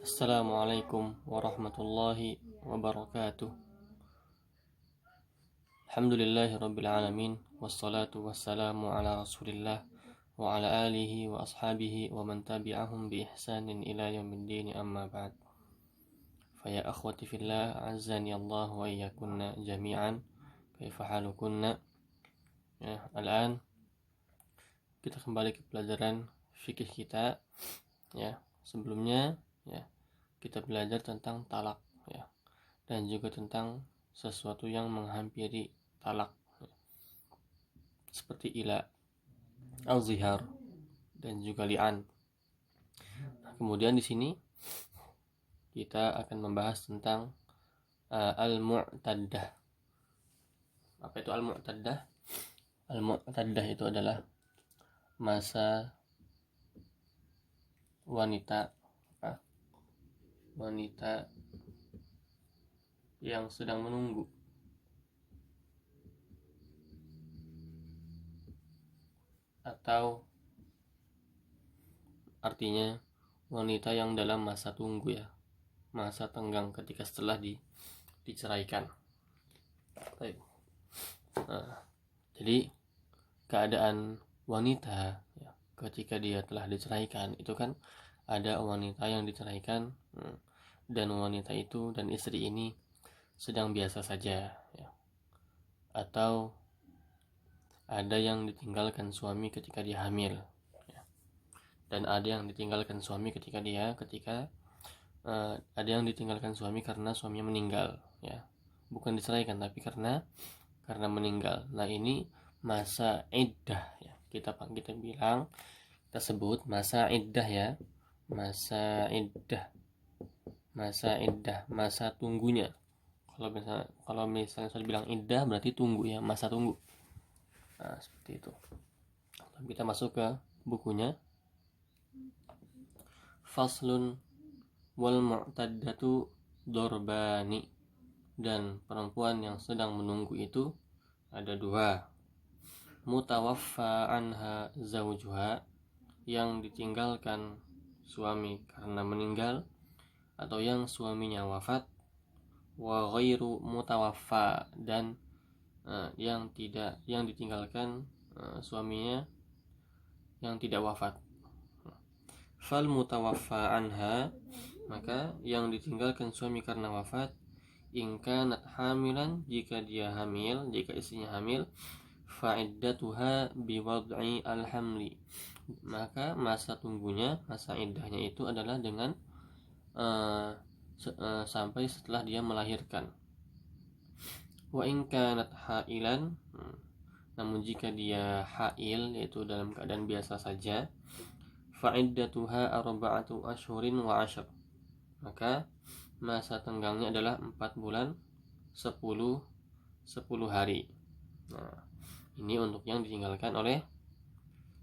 Assalamualaikum warahmatullahi wabarakatuh. Alhamdulillahi rabbil alamin. Wassalatu wassalamu ala rasulillah wa ala alihi wa ashabihi wa man tabi'ahum bi ihsanin ila yaumiddin, amma ba'd. Faya akhwati fillah, azzani Allah wa iyyakunna jami'an. Kaifa halukunna? Al-an kita kembali ke pelajaran fikih kita. Sebelumnya kita belajar tentang talak dan juga tentang sesuatu yang menghampiri talak seperti ila, al-zihar dan juga li'an. Kemudian di sini kita akan membahas tentang al-mu'taddah. Apa itu al-mu'taddah? Al-mu'taddah itu adalah masa wanita yang sedang menunggu atau artinya wanita yang dalam masa tunggu, masa tenggang ketika setelah diceraikan. Baik. Jadi keadaan wanita ketika dia telah diceraikan itu kan ada wanita yang diceraikan dan wanita itu dan istri ini sedang biasa saja atau ada yang ditinggalkan suami ketika dia hamil dan ada yang ditinggalkan suami ada yang ditinggalkan suami karena suaminya meninggal, bukan diceraikan tapi karena meninggal. Nah, ini masa iddah kita sebut masa iddah masa tunggunya. Kalau misalnya saya bilang iddah berarti tunggu, masa tunggu. Nah, seperti itu. Kita masuk ke bukunya. Faslun wal mu'taddatu dorbani, dan perempuan yang sedang menunggu itu ada dua. Mutawaffa anha zawjuha, yang ditinggalkan suami karena meninggal atau yang suaminya wafat. Wa ghairu mutawaffa, dan yang ditinggalkan suaminya yang tidak wafat. Fal mutawaffa anha, maka yang ditinggalkan suami karena wafat, in kanat hamilan, jika istrinya hamil, fa iddatuha biwad'i alhamli, maka masa iddahnya itu adalah dengan sampai setelah dia melahirkan. Wa in kanat hailan, namun jika dia hail, yaitu dalam keadaan biasa saja, fa iddatuha arba'atu ashhurin wa 'ashr, maka masa tenggangnya adalah 4 bulan 10 hari. Nah, ini untuk yang ditinggalkan oleh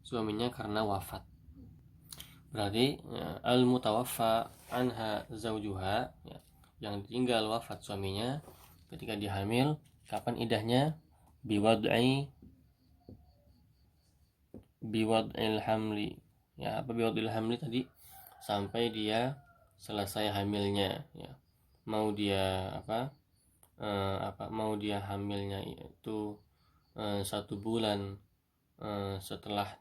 suaminya karena wafat. Berarti al-mutawaffa anha zawjuha, yang ditinggal wafat suaminya ketika dia hamil, kapan iddahnya? Biwad'il hamli. Apa biwad'il hamli tadi? Sampai dia selesai hamilnya, Mau dia mau dia hamilnya itu 1 bulan setelah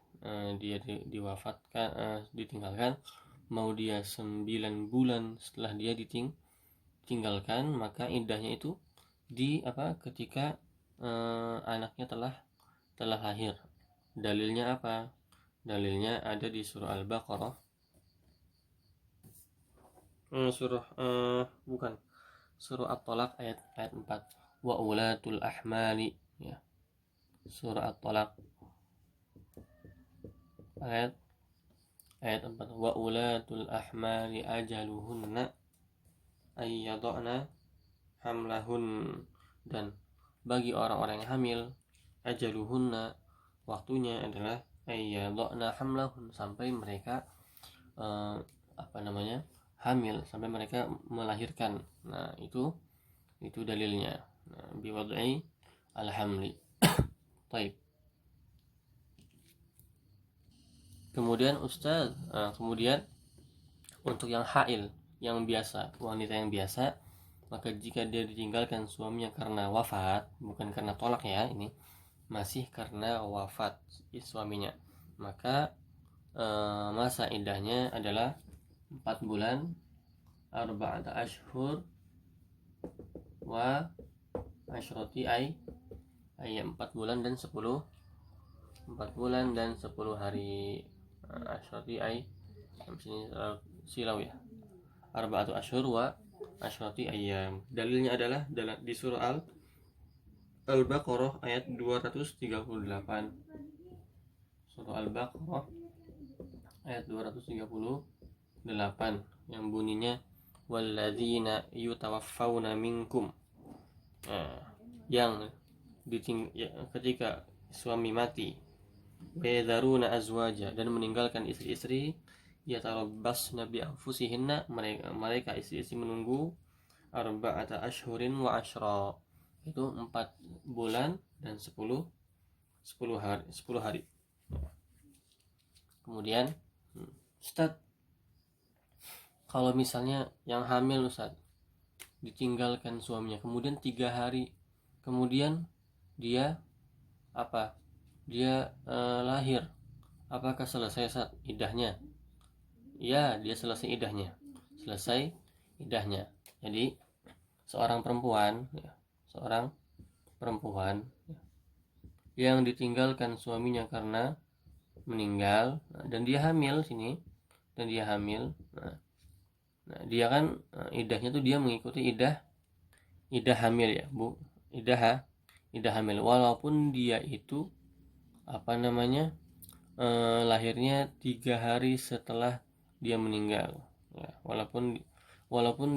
dia diwafatkan, ditinggalkan, mau dia 9 bulan setelah dia ditinggalkan, maka iddahnya itu ketika anaknya telah lahir. Dalilnya apa? Dalilnya ada di surah Al-Baqarah. Surah At-Talaq ayat 4. Wa ulatul ahmali, surah At-Talaq ayat 4. Wa ulatul ahmali ajaluhunna ayyadana hamlahun, dan bagi orang-orang yang hamil, ajaluhunna, waktunya adalah ayyadana hamlahun, sampai mereka hamil, sampai mereka melahirkan. Nah, itu dalilnya. Biwad'i al-hamli. Baik. Kemudian kemudian untuk yang hail, yang biasa, wanita yang biasa, maka jika dia ditinggalkan suaminya karena wafat, bukan karena tolak ya, ini masih karena wafat suaminya, maka masa iddahnya adalah 4 bulan, arba'ata ashhur wa asyrati ay 4 bulan dan 10 hari. Asyrati ay sini silau ya, arba'atu ashhur wa asyrati ayyam. Dalilnya adalah di surah Al-Baqarah ayat 238. Surah Al-Baqarah ayat 238 yang bunyinya walladzina yutawaffawna minkum. Yang ketika suami mati, wayadharuna azwaja, dan meninggalkan istri-istri, yatarabbasna bi anfusihinna, mereka istri-istri menunggu arba'ata ashhurin wa ashra, itu 4 bulan dan 10 hari. Kemudian Ustaz, kalau misalnya yang hamil Ustaz ditinggalkan suaminya, kemudian 3 hari kemudian dia lahir, apakah selesai Ustaz iddahnya? Ya, dia selesai iddahnya. Jadi seorang perempuan yang ditinggalkan suaminya karena meninggal, dan dia hamil, dia kan iddahnya tuh dia mengikuti iddah hamil ya Bu, iddah hamil, walaupun dia itu lahirnya 3 hari setelah dia meninggal ya, walaupun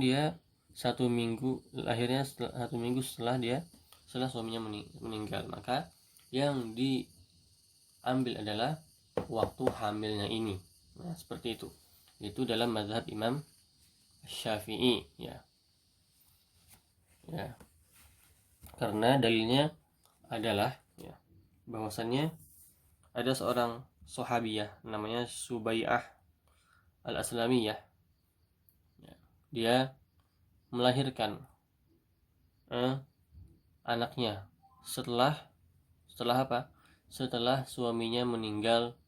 dia 1 minggu, lahirnya 1 minggu setelah suaminya meninggal, maka yang diambil adalah waktu hamilnya ini. Nah, seperti itu. Itu dalam mazhab Imam Syafi'i ya. Karena dalilnya adalah ya, bahwasannya ada seorang sahabiyah namanya Subai'ah al-Aslamiyah. Dia melahirkan anaknya setelah suaminya meninggal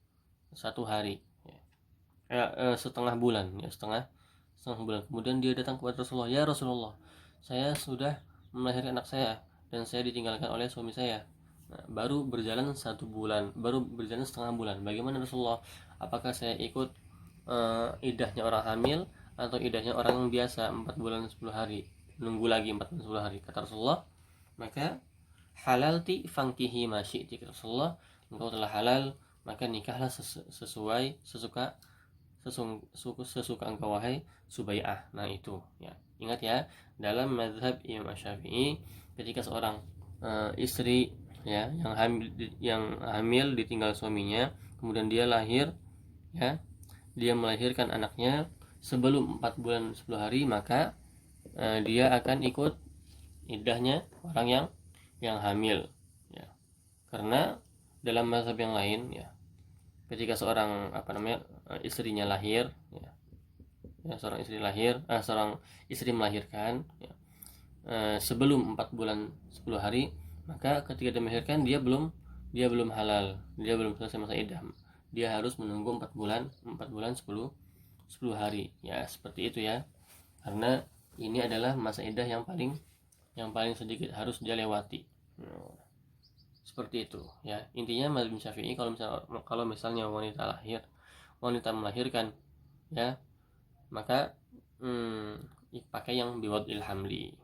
1 hari, setengah bulan. Kemudian dia datang kepada Rasulullah, ya Rasulullah, saya sudah melahirkan anak saya dan saya ditinggalkan oleh suami saya. Baru berjalan setengah bulan. Bagaimana Rasulullah? Apakah saya ikut iddahnya orang hamil atau iddahnya orang biasa 4 bulan 10 hari? Nunggu lagi 4 bulan 10 hari. Kata Rasulullah, maka halalti fankihi ma syi'ti. Kata Rasulullah, engkau telah halal, maka nikahlah sesuai sesuka engkau wahai Subai'ah. Nah itu ya. Ingat ya, dalam mazhab Imam Syafi'i, ketika seorang istri ya yang hamil ditinggal suaminya, kemudian dia lahir ya, dia melahirkan anaknya sebelum 4 bulan 10 hari, maka dia akan ikut iddahnya orang yang hamil ya. Karena dalam mazhab yang lain ya, ketika seorang istrinya lahir ya, seorang istri melahirkan ya, sebelum 4 bulan 10 hari, maka ketika dia melahirkan dia belum halal, dia belum selesai masa iddah, dia harus menunggu 4 bulan 10 hari ya, seperti itu ya. Karena ini adalah masa iddah yang paling sedikit harus dia lewati. Seperti itu ya. Intinya mazhab Syafi'i, kalau misalnya wanita melahirkan ya, maka pakai yang biwadil hamli.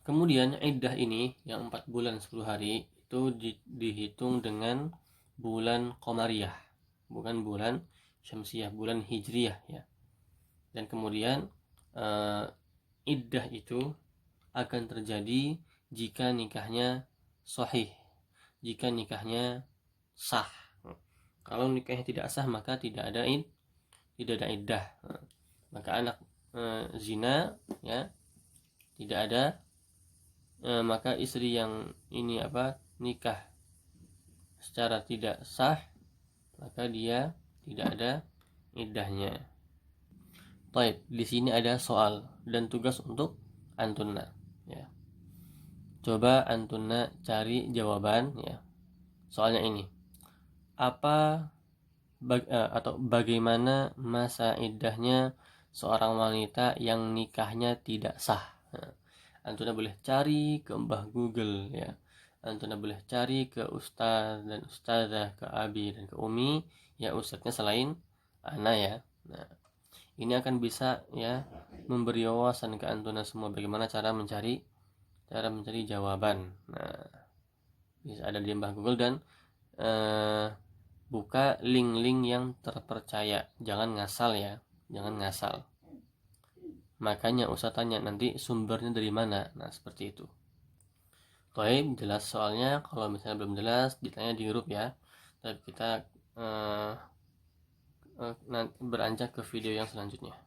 Kemudian iddah ini yang 4 bulan 10 hari itu dihitung dengan bulan qamariyah, bukan bulan syamsiyah, bulan hijriyah ya. Dan kemudian iddah itu akan terjadi jika nikahnya sahih, jika nikahnya sah. Kalau nikahnya tidak sah, maka tidak ada iddah. Maka anak zina ya tidak ada, maka istri yang ini nikah secara tidak sah, maka dia tidak ada iddahnya. Baik, di sini ada soal dan tugas untuk antunna ya. Coba antunna cari jawaban ya. Soalnya ini. Apa atau bagaimana masa iddahnya seorang wanita yang nikahnya tidak sah? Nah, Antuna boleh cari ke Mbah Google ya. Antuna boleh cari ke ustaz dan ustazah, ke abi dan ke umi ya, ustaznya selain ana ya. Nah, ini akan bisa ya memberi wawasan ke Antuna semua bagaimana cara mencari jawaban. Nah, bisa ada di Mbah Google dan buka link-link yang terpercaya. Jangan ngasal ya, jangan ngasal. Makanya usah tanya nanti sumbernya dari mana. Nah, seperti itu. Baik, jelas soalnya. Kalau misalnya belum jelas, ditanya di grup ya. Tapi kita beranjak ke video yang selanjutnya.